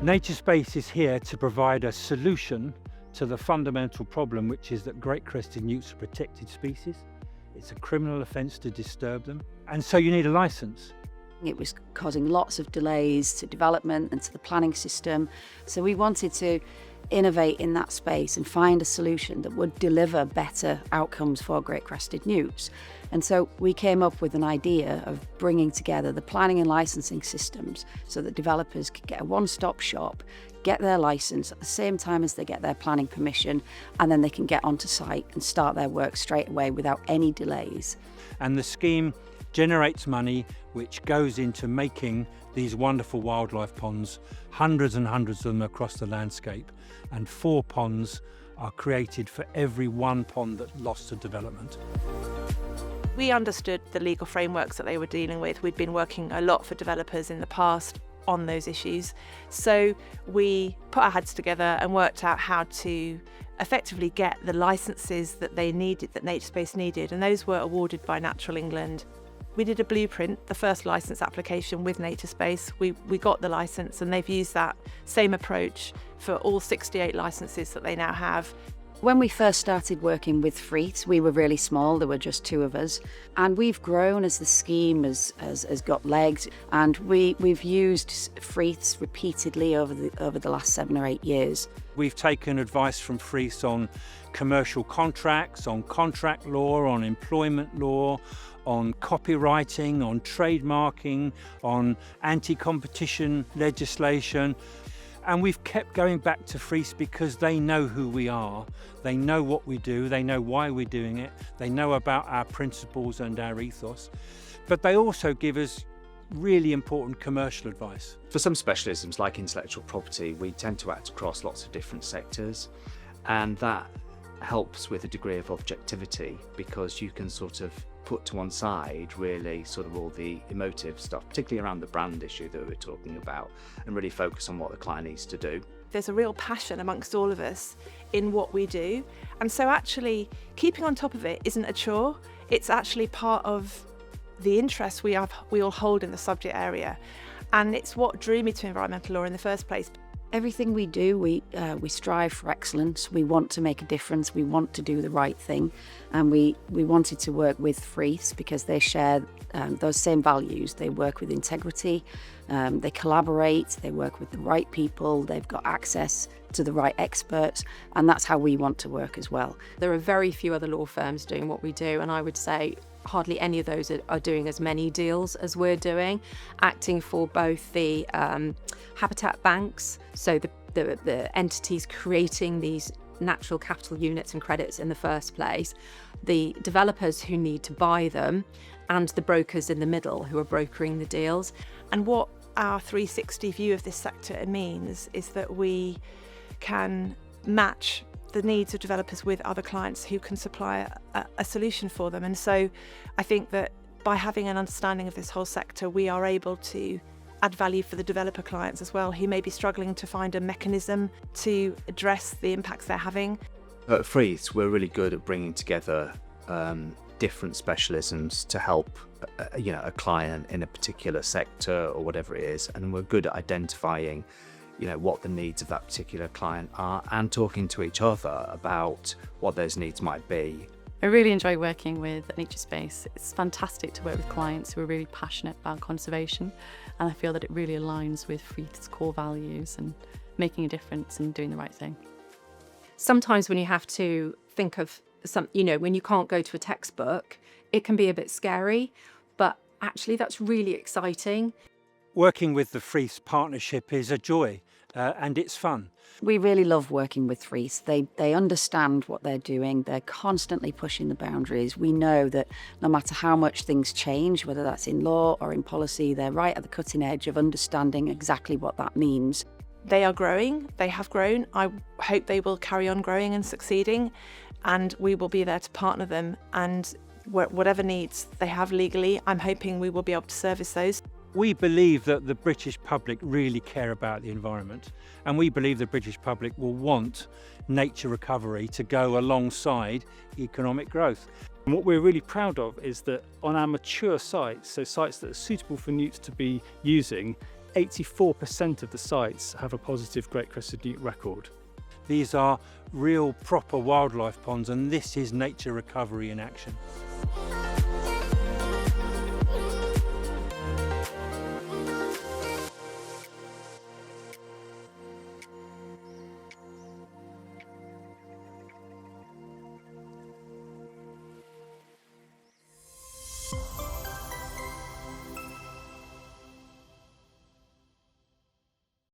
NatureSpace is here to provide a solution to the fundamental problem, which is that great crested newts are protected species. It's a criminal offence to disturb them, and so you need a licence. It was causing lots of delays to development and to the planning system. So we wanted to innovate in that space and find a solution that would deliver better outcomes for great crested newts. And so we came up with an idea of bringing together the planning and licensing systems so that developers could get a one-stop shop, get their licence at the same time as they get their planning permission, and then they can get onto site and start their work straight away without any delays. And the scheme generates money which goes into making these wonderful wildlife ponds, hundreds and hundreds of them across the landscape, and 4 ponds are created for every 1 pond that lost to development. We understood the legal frameworks that they were dealing with. We'd been working a lot for developers in the past on those issues. So we put our heads together and worked out how to effectively get the licences that they needed, that NatureSpace needed, and those were awarded by Natural England. We did a blueprint, the first licence application with NatureSpace. We got the licence, and they've used that same approach for all 68 licences that they now have. When we first started working with Freeths, we were really small, there were just 2 of us. And we've grown as the scheme has got legs, and we've used Freeths repeatedly over the last 7 or 8 years. We've taken advice from Freeths on commercial contracts, on contract law, on employment law, on copywriting, on trademarking, on anti-competition legislation. And we've kept going back to Freeths because they know who we are, they know what we do, they know why we're doing it, they know about our principles and our ethos, but they also give us really important commercial advice. For some specialisms like intellectual property, we tend to act across lots of different sectors, and that helps with a degree of objectivity because you can sort of put to one side really sort of all the emotive stuff, particularly around the brand issue that we're talking about, and really focus on what the client needs to do. There's a real passion amongst all of us in what we do, and so actually keeping on top of it isn't a chore. It's actually part of the interest we all hold in the subject area, and it's what drew me to environmental law in the first place. Everything we do, we strive for excellence. We want to make a difference. We want to do the right thing. And we wanted to work with Freeths because they share those same values. They work with integrity, they collaborate, they work with the right people, they've got access to the right experts, and that's how we want to work as well. There are very few other law firms doing what we do, and I would say hardly any of those are doing as many deals as we're doing, acting for both the habitat banks, so the entities creating these natural capital units and credits in the first place, the developers who need to buy them, and the brokers in the middle who are brokering the deals. And what our 360 view of this sector means is that we can match the needs of developers with other clients who can supply a solution for them. And so I think that by having an understanding of this whole sector, we are able to add value for the developer clients as well, who may be struggling to find a mechanism to address the impacts they're having. At Freeths, we're really good at bringing together different specialisms to help a client in a particular sector or whatever it is, and we're good at identifying what the needs of that particular client are and talking to each other about what those needs might be. I really enjoy working with NatureSpace. It's fantastic to work with clients who are really passionate about conservation, and I feel that it really aligns with Freeth's core values and making a difference and doing the right thing. Sometimes when you have to think of when you can't go to a textbook, it can be a bit scary, but actually that's really exciting. Working with the Freeths Partnership is a joy and it's fun. We really love working with Freeths. They understand what they're doing. They're constantly pushing the boundaries. We know that no matter how much things change, whether that's in law or in policy, they're right at the cutting edge of understanding exactly what that means. They are growing, they have grown. I hope they will carry on growing and succeeding, and we will be there to partner them, and whatever needs they have legally, I'm hoping we will be able to service those. We believe that the British public really care about the environment, and we believe the British public will want nature recovery to go alongside economic growth. And what we're really proud of is that on our mature sites, so sites that are suitable for newts to be using, 84% of the sites have a positive great crested newt record. These are real proper wildlife ponds, and this is nature recovery in action.